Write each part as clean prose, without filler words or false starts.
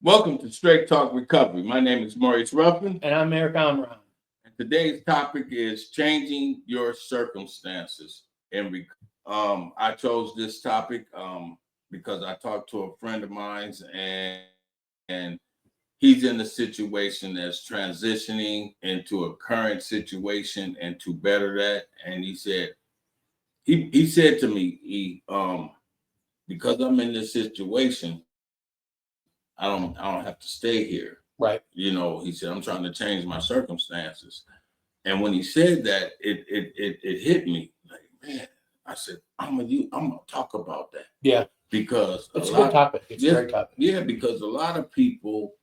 Welcome to Straight Talk Recovery. My name is Maurice Ruffin, And I'm Eric Amram. and today's topic is changing your circumstances. I chose this topic because I talked to a friend of mine, and he's in a situation that's transitioning into a current situation and to better that. And he said to me, because I'm in this situation, I don't have to stay here. Right. He said, I'm trying to change my circumstances. And when he said that, it hit me like, man, I said, I'm gonna talk about that. Yeah. Because it's a good topic. It's a great topic. Yeah, because a lot of people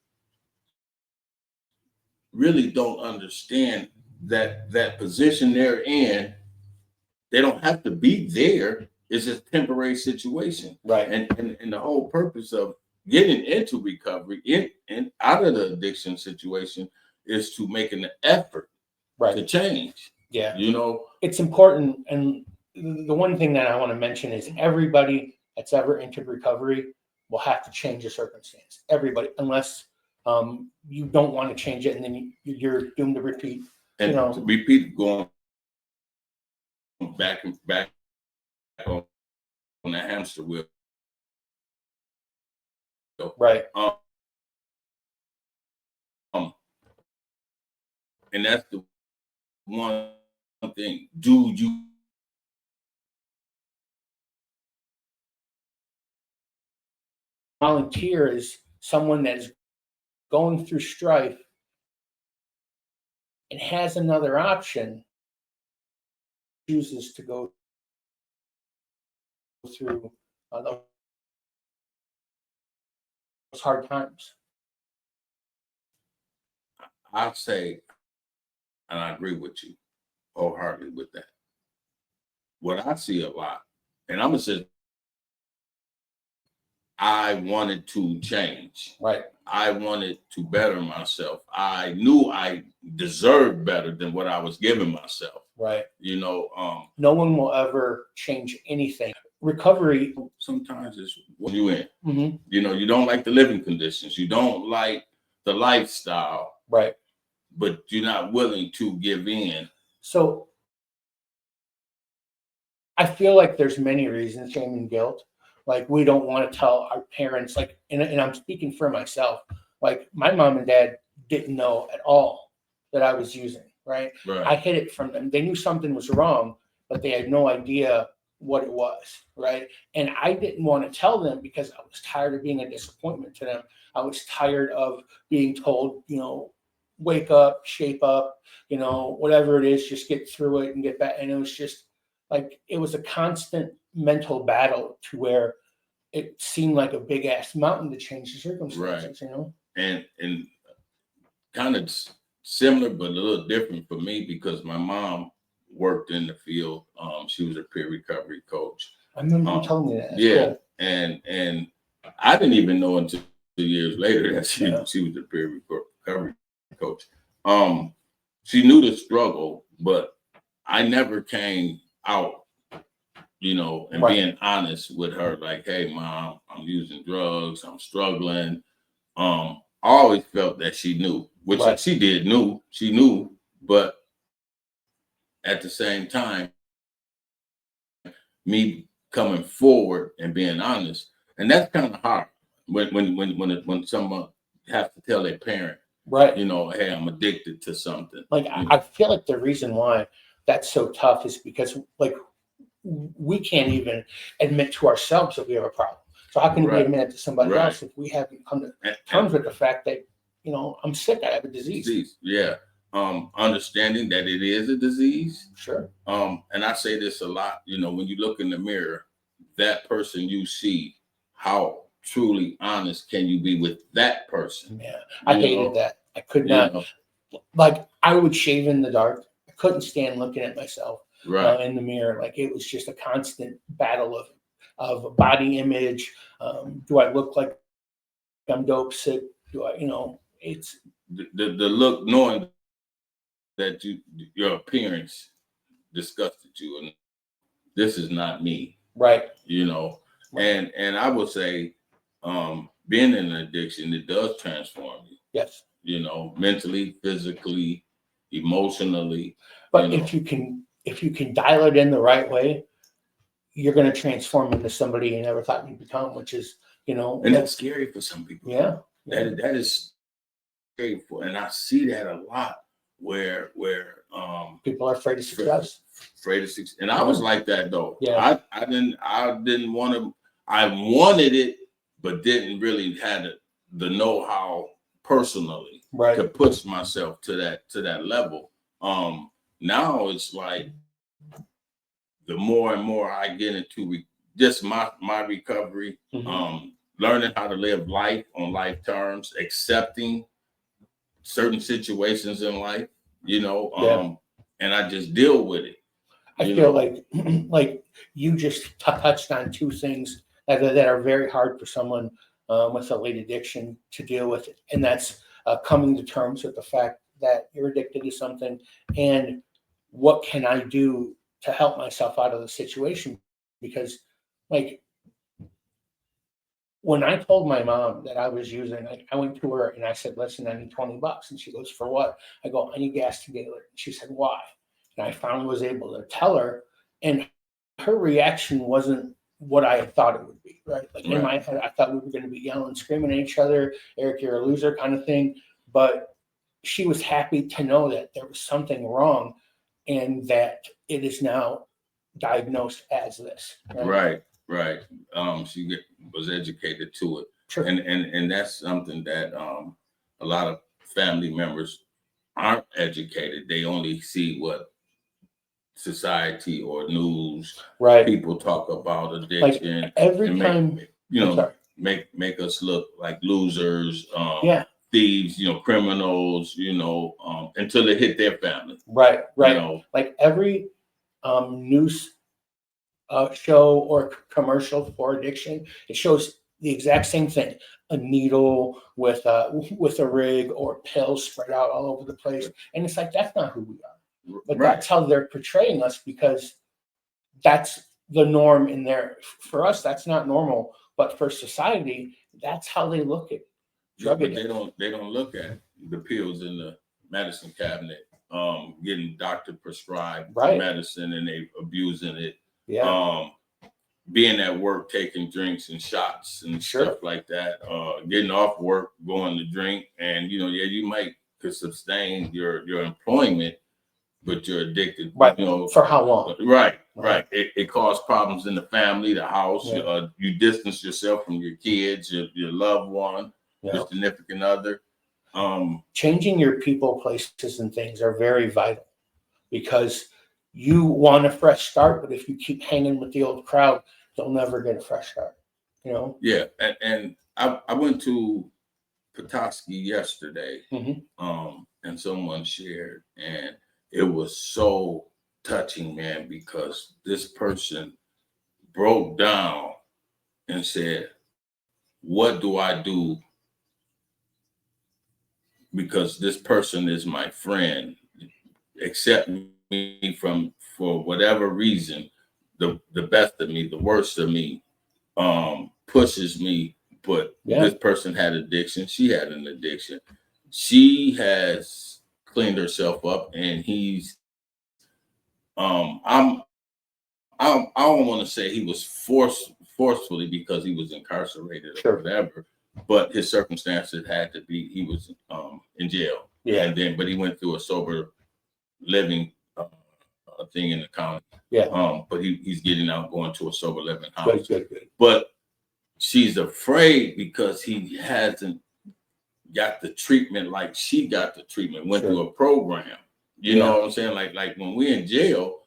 really don't understand that position they're in. They don't have to be there. It's a temporary situation. Right. And the whole purpose of getting into recovery and out of the addiction situation is to make an effort to change. Yeah. You It's important. And the one thing that I want to mention is everybody that's ever entered recovery will have to change the circumstance. Everybody, unless you don't want to change it, and then you're doomed to repeat. and to repeat going back and back on the hamster wheel. Right. And that's the one thing. Do you Volunteer is someone that is going through strife and has another option, chooses to go through those hard times. I say, and I agree with you wholeheartedly with that. What I see a lot, and I'm gonna say, I wanted to change. Right. I wanted to better myself. I knew I deserved better than what I was giving myself. Right. No one will ever change anything. Recovery sometimes is what you in. Mm-hmm. You don't like the living conditions. You don't like the lifestyle. Right. But you're not willing to give in. So I feel like there's many reasons, shame and guilt. Like we don't want to tell our parents, like, and I'm speaking for myself. Like my mom and dad didn't know at all that I was using, right? I hid it from them. They knew something was wrong, but they had no idea what it was, right? And I didn't want to tell them because I was tired of being a disappointment to them. I was tired of being told, wake up, shape up, whatever it is, just get through it and get back. And it was just like, it was a constant mental battle to where it seemed like a big ass mountain to change the circumstances, And kind of similar, but a little different for me because my mom worked in the field. She was a peer recovery coach. I remember you telling me that. Yeah. Cool. And I didn't even know until 2 years later that she was a peer recovery coach. She knew the struggle, but I never came out, and being honest with her, like, hey, mom, I'm using drugs, I'm struggling. I always felt that she knew, which she knew, but at the same time, me coming forward and being honest, and that's kind of hard when someone has to tell their parent, right? Hey, I'm addicted to something. Like I feel like the reason why that's so tough is because like we can't even admit to ourselves that we have a problem. So how can we admit it to somebody else if we haven't come to terms with the fact that I'm sick, I have a disease? Yeah. Understanding that it is a disease. Sure. And I say this a lot, when you look in the mirror, that person you see, how truly honest can you be with that person? Yeah. I hated that. I could not, like I would shave in the dark. I couldn't stand looking at myself in the mirror. Like it was just a constant battle of body image. Do I look like I'm dope sick? Do I, it's the look, knowing that your appearance disgusted you, and this is not me, right? And I would say being in an addiction, it does transform you, Yes. you know, mentally, physically, emotionally. But You know. if you can dial it in the right way, you're going to transform into somebody you never thought you'd become, which is, you know, And that's scary for some people. yeah. That is scary for, and I see that a lot where People are afraid of success. afraid of success. And I was like that though. Yeah. I didn't want to. I wanted it, but didn't really have the know-how personally Right. to push myself to that level. Now it's like the more and more I get into just my recovery, learning how to live life on life terms, accepting certain situations in life, you know, and I just deal with it. I feel like you just touched on two things that are very hard for someone with a late addiction to deal with, and that's coming to terms with the fact that you're addicted to something, and what can I do to help myself out of the situation? Because, like, when I told my mom that I was using, I went to her and I said, "Listen, I need $20." And she goes, "For what?" I go, "I need gas to Gaylord." She said, "Why?" And I finally was able to tell her, and her reaction wasn't what I had thought it would be, right? Like in my head, I thought we were going to be yelling, screaming at each other, "Eric, you're a loser," kind of thing. But she was happy to know that there was something wrong and that it is now diagnosed as this. Right. She was educated to it. Sure. And that's something that a lot of family members aren't educated. They only see what society or news people talk about addiction. Like every time, you know, make us look like losers, thieves, you know, criminals, you know, until they hit their family. Right. You know, like every news show or commercial for addiction, it shows the exact same thing: a needle with a rig or pills spread out all over the place, and it's like that's not who we are. But that's how they're portraying us because that's the norm in there. For us, that's not normal, but for society, that's how they look at drug addiction. They don't look at the pills in the medicine cabinet, getting doctor prescribed medicine and they abusing it. Being at work, taking drinks and shots and stuff like that, getting off work, going to drink, and you know, you might could sustain your employment, but you're addicted. Right. You know, for how long? Right. It caused problems in the family, the house. You distance yourself from your kids, your loved one, your significant other. Changing your people, places, and things are very vital because you want a fresh start, but if you keep hanging with the old crowd, they'll never get a fresh start. You know? Yeah, and I went to Petoskey yesterday, and someone shared, and it was so touching, man, because this person broke down and said, "What do I do? Because this person is my friend, accept me for whatever reason, the best of me, the worst of me, pushes me." But this person had addiction. She had an addiction. She has cleaned herself up, and he's I don't want to say he was forcefully because he was incarcerated or whatever, but his circumstances had to be. He was in jail, and but he went through a sober living thing in the county. But he's getting out, going to a sober living house. Good. But she's afraid because he hasn't got the treatment like she got the treatment. Went through a program. You know what I'm saying? Like when we're in jail.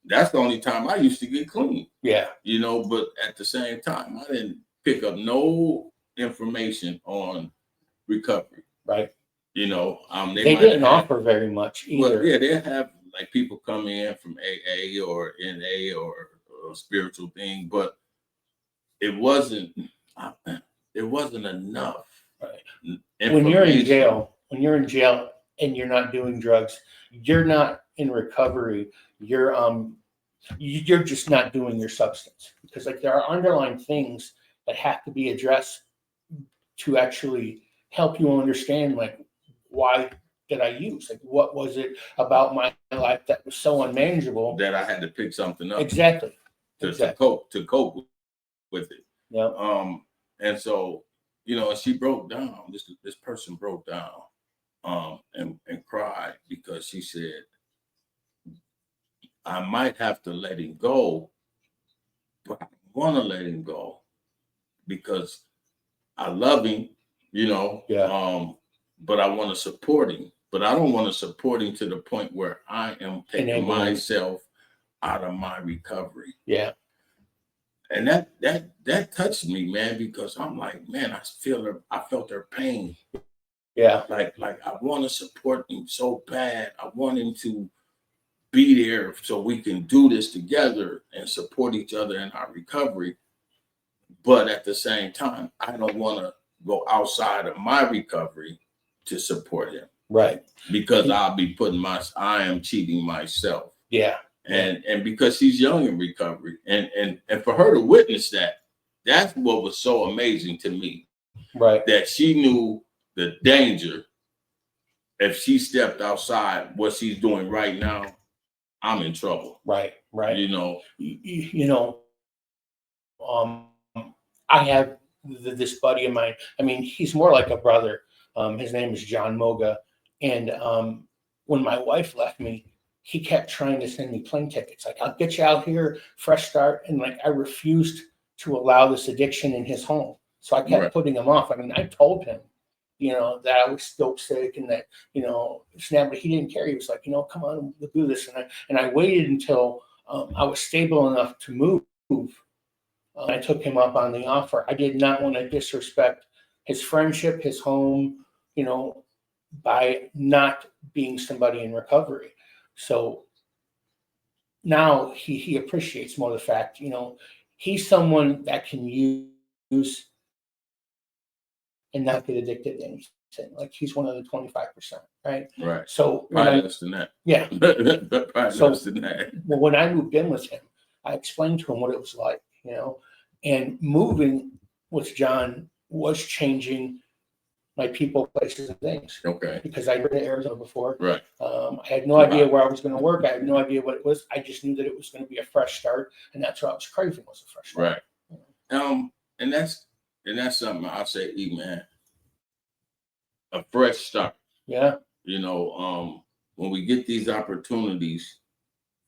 That's the only time I used to get clean. You know, but at the same time, I didn't pick up no information on recovery. Right. You know, they didn't offer very much either. Well, they have like people come in from AA or NA or a spiritual thing, but it wasn't enough. Right. When you're in jail and you're not doing drugs, you're not in recovery. You're just not doing your substance because like there are underlying things that have to be addressed to actually help you understand, like, why did I use? Like, what was it about my life that was so unmanageable? That I had to pick something up Exactly. to cope with it. Yeah. And so, you know, she broke down. This person broke down, and cried because she said, I might have to let him go, but I want to let him go because I love him, you know. Yeah. But I want to support him. But I don't want to support him to the point where I am taking Enabling. myself out of my recovery. Yeah. And that touched me, man, because I'm like, man, I felt her pain. Yeah. Like I want to support him so bad. I want him to be there so we can do this together and support each other in our recovery. But at the same time, I don't want to go outside of my recovery to support him. Right. Because I am cheating myself. Yeah. And because she's young in recovery. And for her to witness that's what was so amazing to me. Right. That she knew the danger. If she stepped outside what she's doing right now, I'm in trouble. Right. Right. You know. You know, I have this buddy of mine. I mean, he's more like a brother. His name is John Moga. And when my wife left me, he kept trying to send me plane tickets. Like, I'll get you out here, fresh start. And like, I refused to allow this addiction in his home. So I kept putting him off. I mean, I told him, you know, that I was dope sick and that, you know, but he didn't care. He was like, you know, come on, we'll do this. And I waited until I was stable enough to move. I took him up on the offer. I did not want to disrespect his friendship, his home, you know, by not being somebody in recovery. So now he appreciates more the fact, you know, he's someone that can use and not get addicted to anything. Like, he's one of the 25%, right? Right. So probably less than that. Yeah. Probably So, less than that. Well, when I moved in with him, I explained to him what it was like, you know, and moving with John was changing my people, places, and things. Okay. Because I'd been to Arizona before. Right. I had no idea where I was going to work. I had no idea what it was. I just knew that it was going to be a fresh start, and that's what I was craving, was a fresh start. Right. And that's something I'll say, man. A fresh start. Yeah. You know, when we get these opportunities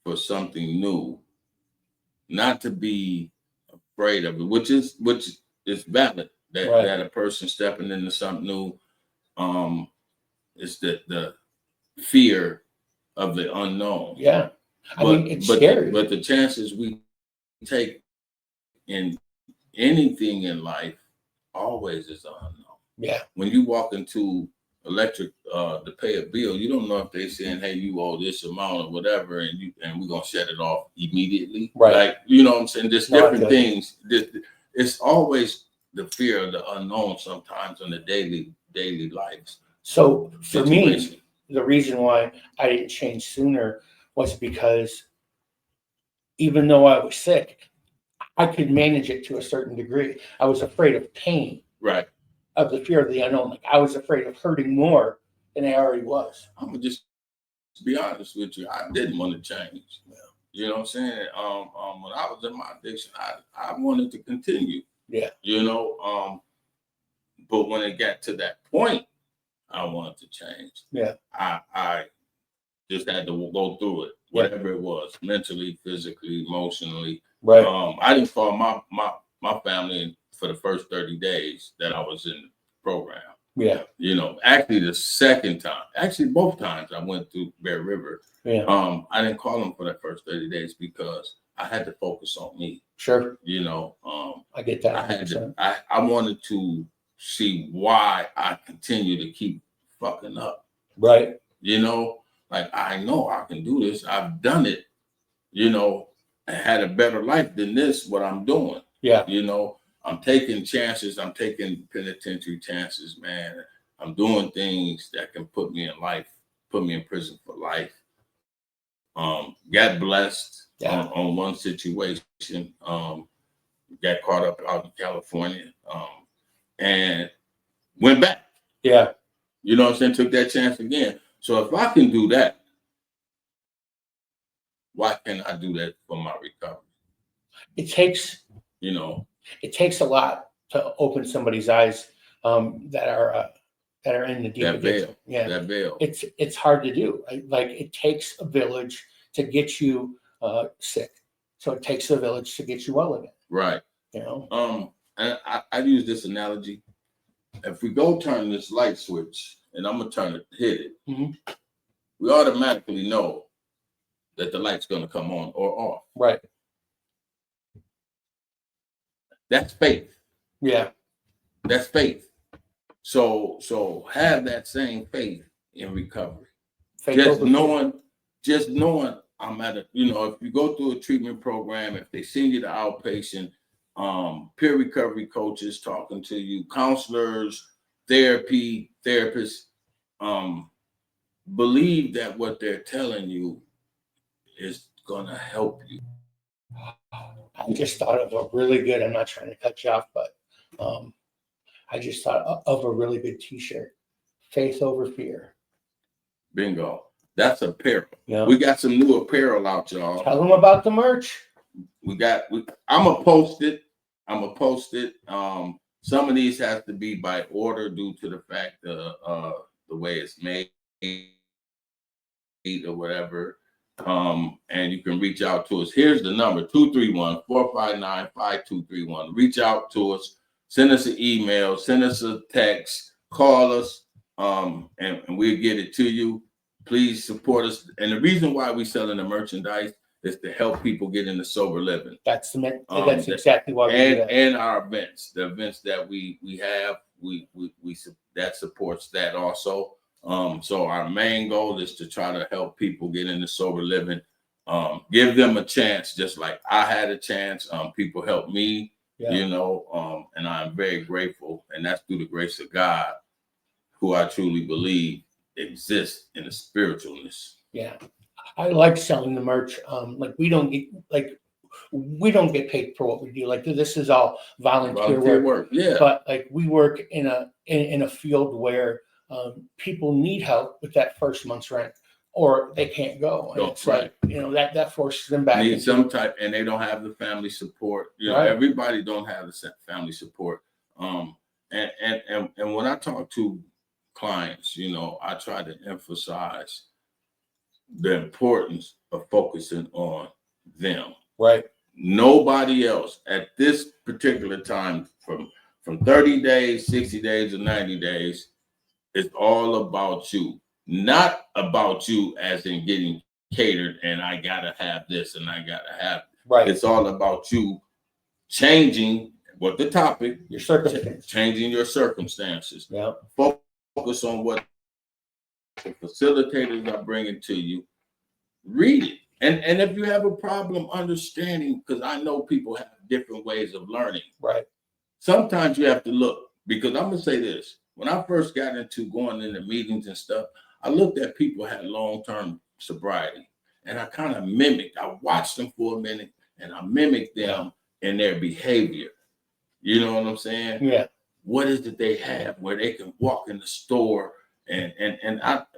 for something new, not to be afraid of it, which is valid. That a person stepping into something new, is the fear of the unknown. Yeah. I mean, it's scary. But the chances we take in anything in life always is unknown. Yeah. When you walk into electric to pay a bill, you don't know if they're saying, hey, you owe this amount or whatever, and we're gonna shut it off immediately. Right. Like, you know what I'm saying? There's different things. It's always the fear of the unknown sometimes in the daily lives. So for me, the reason why I didn't change sooner was because even though I was sick, I could manage it to a certain degree. I was afraid of pain. Right. Of the fear of the unknown. Like, I was afraid of hurting more than I already was. I'm gonna just be honest with you. I didn't want to change. Yeah. You know what I'm saying? When I was in my addiction, I wanted to continue. Yeah. You know, but when it got to that point, I wanted to change. Yeah. I just had to go through it, whatever it was, mentally, physically, emotionally. Right. I didn't call my family for the first 30 days that I was in the program. Yeah. You know, actually both times I went through Bear River. Yeah. I didn't call them for that first 30 days because I had to focus on me. Sure. You know, I get that. I wanted to see why I continue to keep fucking up. Right. You know, like, I know I can do this. I've done it, you know, I had a better life than this, what I'm doing. Yeah. You know, I'm taking chances. I'm taking penitentiary chances, man. I'm doing things that can put me in prison for life. Got blessed on one situation. Got caught up out in California. And went back. Yeah. You know what I'm saying? Took that chance again. So if I can do that, why can't I do that for my recovery? It takes You know, a lot to open somebody's eyes that are in the deep that addiction. veil. Yeah. That veil. It's hard to do. Like it takes a village to get you sick. So it takes a village to get you well again. Right. You know. And I use this analogy. If we go turn this light switch, and I'm gonna hit it, we automatically know that the light's gonna come on or off. Right. That's faith. Yeah. That's faith. So have that same faith in recovery. Faith Just knowing I'm at a, if you go through a treatment program, if they send you to outpatient, peer recovery coaches talking to you, counselors, therapists, believe that what they're telling you is gonna help you. I just thought of a really good, I'm not trying to cut you off, but I just thought of a really good t-shirt. Faith over fear. Bingo. That's apparel. Yeah. We got some new apparel out, y'all. Tell them about the merch. I'm gonna post it. Some of these has to be by order due to the fact the way it's made or whatever. And you can reach out to us. Here's the number: 231-459-5231. Reach out to us, send us an email, send us a text, call us, and we'll get it to you. Please support us. And the reason why we selling the merchandise is to help people get into sober living. That's exactly why we do that. And our events, the events that we have, we that supports that also. So our main goal is to try to help people get into sober living, give them a chance, just like I had a chance. People helped me, and I'm very grateful. And that's through the grace of God, who I truly believe exists in the spiritualness. Yeah. I like selling the merch. We don't get paid for what we do. Like this is all volunteer work. Yeah. But we work in a field where people need help with that first month's rent, or they can't go. And it's right. That forces them back. Need some type, and they don't have the family support. Right. Everybody don't have the family support. And when I talk to clients, I try to emphasize the importance of focusing on them. Right. Nobody else at this particular time, from 30 days, 60 days, or 90 days, it's all about you. Not about you as in getting catered and I gotta have this and I gotta have. Right. It's all about you changing what the topic, your circumstances. Changing your circumstances. Yeah. Focus on what the facilitators are bringing to you. Read it. And if you have a problem understanding, because I know people have different ways of learning. Right. Sometimes you have to look, because I'm gonna say this. When I first got into going into meetings and stuff, I looked at people who had long-term sobriety, and I kind of mimicked. I watched them for a minute, and I mimicked them in their behavior. You know what I'm saying? Yeah. What is it they have where they can walk in the store and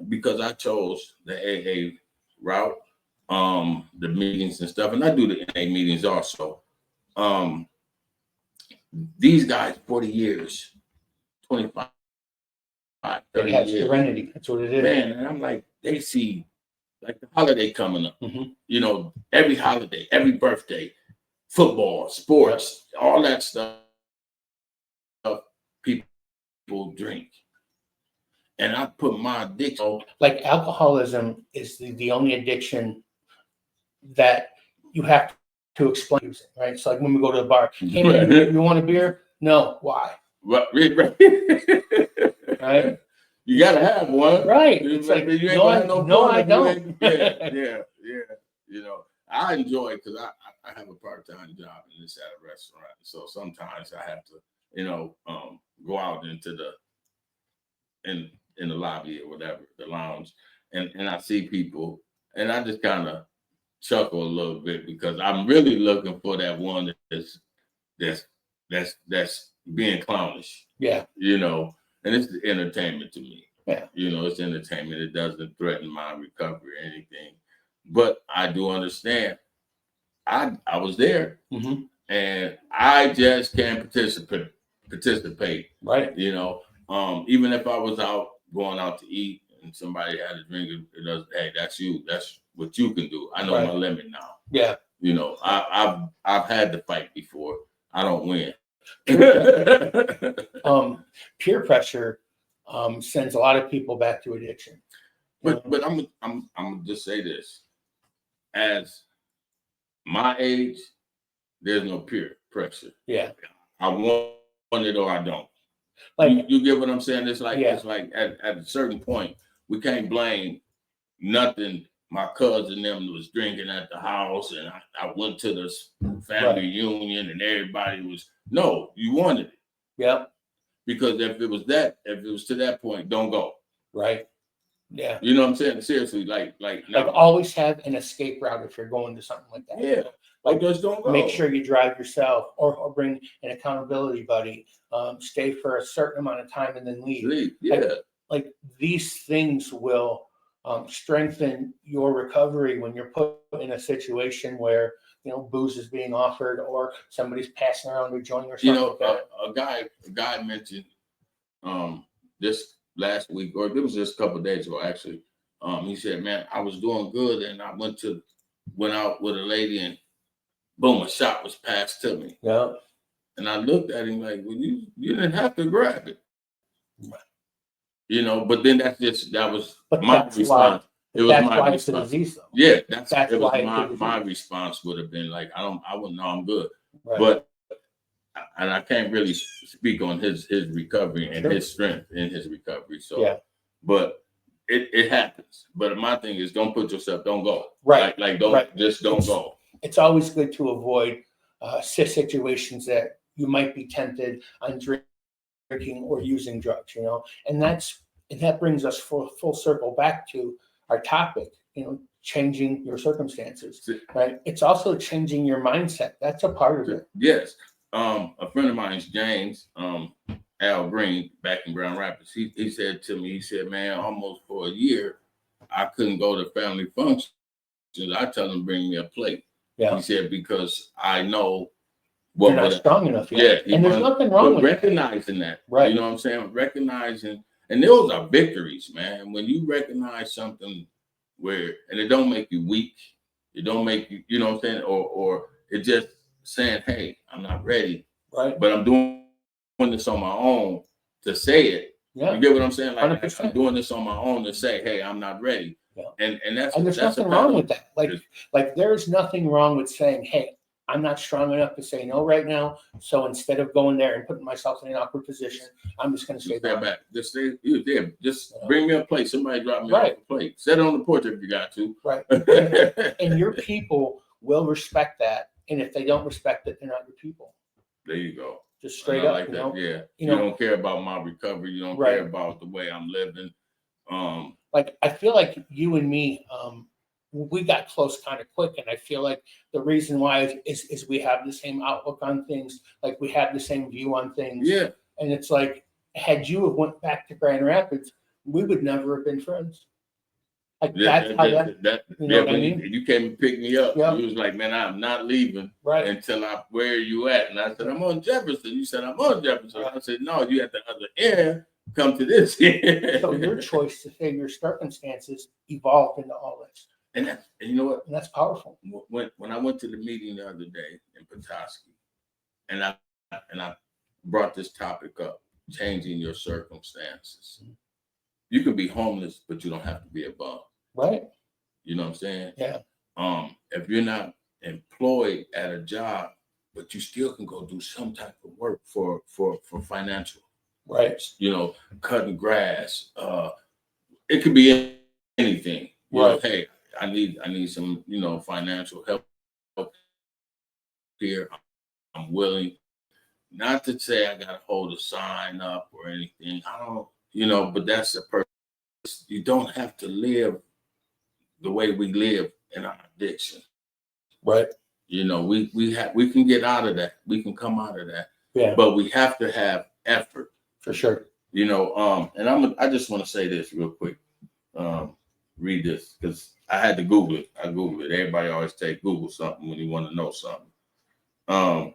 because I chose the AA route, the meetings and stuff, and I do the NA meetings also. These guys, 40 years, 25. 30 they have years. serenity. That's what it is. Man, and I'm like, they see like the holiday coming up. Mm-hmm. Every holiday, every birthday, football, sports, all that stuff. People drink. And I put my addiction. Like alcoholism is the only addiction that you have to explain, right? So like when we go to the bar, hey man, you want a beer? No, why? Right. Right. You gotta have one. Right. It's like, you ain't no, I don't. Yeah. I enjoy it because I have a part-time job and it's at a restaurant. So sometimes I have to, go out into in the lobby or whatever, the lounge, and I see people and I just kind of chuckle a little bit because I'm really looking for that one that's being clownish. Yeah. and it's entertainment to me. Yeah. You know, it's entertainment. It doesn't threaten my recovery or anything. But I do understand. I was there, and I just can't participate. Right. You know, even if I was out going out to eat and somebody had a drink, it doesn't. Hey, that's you. That's what you can do. I know Right. my limit now. Yeah. You know, I've had to fight before. I don't win. Peer pressure sends a lot of people back to addiction. But I'm gonna just say this: as my age, there's no peer pressure. Yeah. I want it or I don't. Like, you get what I'm saying? It's like Yeah. it's like at a certain point, we can't blame nothing. My cousin them was drinking at the house, and I went to the family Right. reunion, and everybody was no. You wanted it yeah. because if it was to that point, don't go. Right. Yeah. You know what I'm saying? Seriously, like Like always have an escape route if you're going to something like that. Yeah. Like just don't go. Make sure you drive yourself or bring an accountability buddy. Stay for a certain amount of time and then leave. Yeah. Like these things will strengthen your recovery when you're put in a situation where, you know, booze is being offered or somebody's passing around a joint or something. You know, like that. a guy mentioned this last week, or it was just a couple of days ago actually. He said, "Man, I was doing good, and I went out with a lady, and boom, a shot was passed to me." Yeah. And I looked at him like, "Well, you didn't have to grab it." You know, but then that was my response. It was my response. It's a disease, though. Yeah, that's my response would have been like, I wouldn't know, I'm good. Right. But and I can't really speak on his recovery and his strength in his recovery. So yeah. But it happens. But my thing is, don't put yourself, don't go. Right. Like don't go. It's always good to avoid situations that you might be tempted on drinking or using drugs, you know, and that brings us full circle back to our topic, you know, changing your circumstances, right? It's also changing your mindset. That's a part of it. Yes. A friend of mine, James, Al Green, back in Grand Rapids, he said to me, he said, "Man, almost for a year, I couldn't go to family functions. I tell them bring me a plate." Yeah. He said, because I know what you're not strong enough yet. Yeah, and there's nothing wrong with recognizing that. Right. You know what I'm saying? Recognizing, and those are victories, man. When you recognize something and it don't make you weak, it don't make you, you know what I'm saying? Or it just saying, "Hey, I'm not ready." Right. But I'm doing this on my own to say it. Yeah. You get what I'm saying? Like 100%. I'm doing this on my own to say, "Hey, I'm not ready." Yeah. And there's nothing wrong with that. Like there's nothing wrong with saying, "Hey, I'm not strong enough to say no right now. So instead of going there and putting myself in an awkward position, I'm just going to stay back. Just stay there. Just bring me a plate. Somebody drop me off a plate. Set it on the porch if you got to." Right. And your people will respect that. And if they don't respect it, they're not your people. There you go. Just straight up. Like that. Yeah. You don't care about my recovery. You don't care about the way I'm living. Like I feel like you and me, we got close kind of quick, and I feel like the reason why is we have the same outlook on things, like we have the same view on things. Yeah. And it's like, had you have went back to Grand Rapids, we would never have been friends. Like that's how you know what I mean? You came and picked me up. You was like, "Man, I'm not leaving until where are you at?" And I said, "I'm on Jefferson." You said, "I'm on Jefferson." I said, "No, you at the other end. Come to this." So your choice to say your circumstances evolved into all this. And you know what? And that's powerful. When I went to the meeting the other day in Petoskey, and I brought this topic up, changing your circumstances. You can be homeless, but you don't have to be a bum. Right. You know what I'm saying? Yeah. If you're not employed at a job, but you still can go do some type of work for financial. Right. You know, cutting grass. It could be anything. You know, hey, I need some, you know, financial help here. I'm willing. Not to say I gotta hold a sign up or anything. I don't, you know, but that's a person. You don't have to live the way we live in our addiction. Right. You know, we can get out of that. We can come out of that. Yeah. But we have to have effort. For sure. And I just want to say this real quick. Read this because I had to Google it. I Googled it. Everybody always Google something when you want to know something.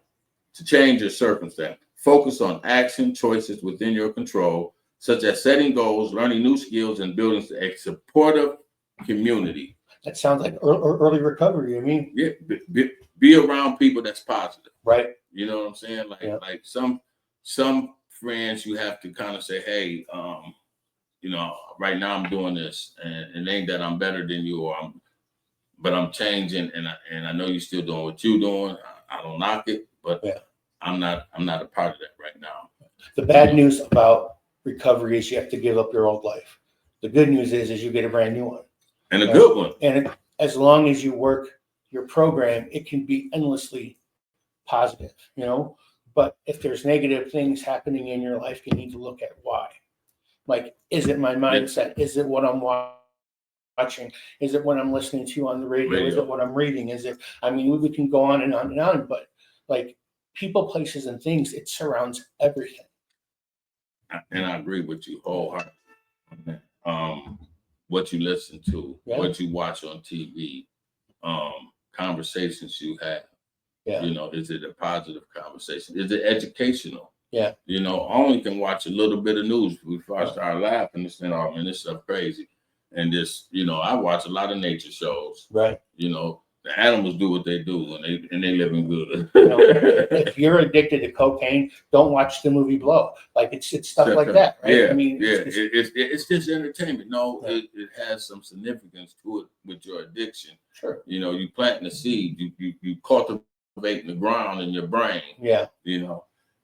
To change your circumstance, focus on action choices within your control, such as setting goals, learning new skills, and building a supportive community. That sounds like early recovery. I mean, Yeah, be around people that's positive. Right. You know what I'm saying? Like some friends you have to kind of say, hey, right now I'm doing this, and it ain't that I'm better than you, but I'm changing, and I know you're still doing what you're doing. I don't knock it, but I'm not a part of that right now. The bad news about recovery is you have to give up your old life. The good news is you get a brand new one. And a good one. And as long as you work your program, it can be endlessly positive, But if there's negative things happening in your life, you need to look at why. Like, is it my mindset? Is it what I'm watching? Is it what I'm listening to on the radio? Is it what I'm reading? We can go on and on and on, but like people, places, and things, it surrounds everything. And I agree with you wholeheartedly. What you listen to, what you watch on TV, conversations you have. Is it a positive conversation? Is it educational? Yeah. I only can watch a little bit of news before I start laughing and saying, "Oh man, this stuff crazy." And I watch a lot of nature shows. Right. The animals do what they do, and they living good. If you're addicted to cocaine, don't watch the movie Blow. Like it's stuff like that, right? It's just entertainment. No, it has some significance to it with your addiction. Sure. You planting a seed, you cultivating the ground in your brain. Yeah.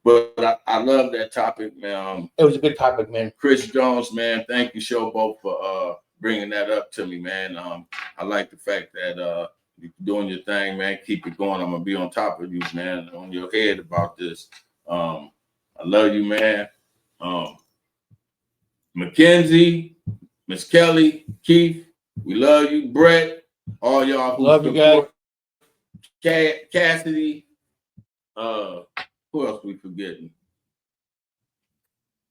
But I love that topic, man. It was a good topic, man. Chris Jones, man, thank you, Showboat, for bringing that up to me, man. I like the fact that you're doing your thing, man. Keep it going. I'm gonna be on top of you, man, on your head about this. I love you, man. Mackenzie, Miss Kelly, Keith, we love you. Brett, all y'all who love you guys. Cassidy. Who else we forgetting?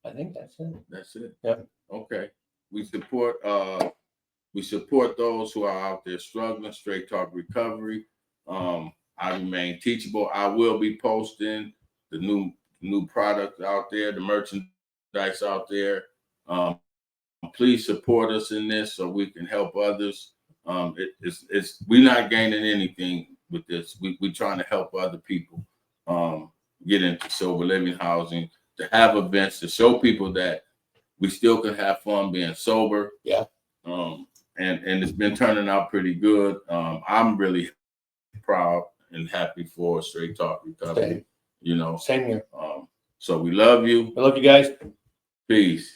I think that's it. That's it. Yep. Okay. We support those who are out there struggling. Straight Talk Recovery. I remain teachable. I will be posting the new product out there, the merchandise out there. Please support us in this so we can help others. We're not gaining anything with this. We're trying to help other people get into sober living housing, to have events to show people that we still can have fun being sober. Yeah. And it's been turning out pretty good. I'm really proud and happy for Straight Talk Recovery. Same here. So we love you. I love you guys. Peace.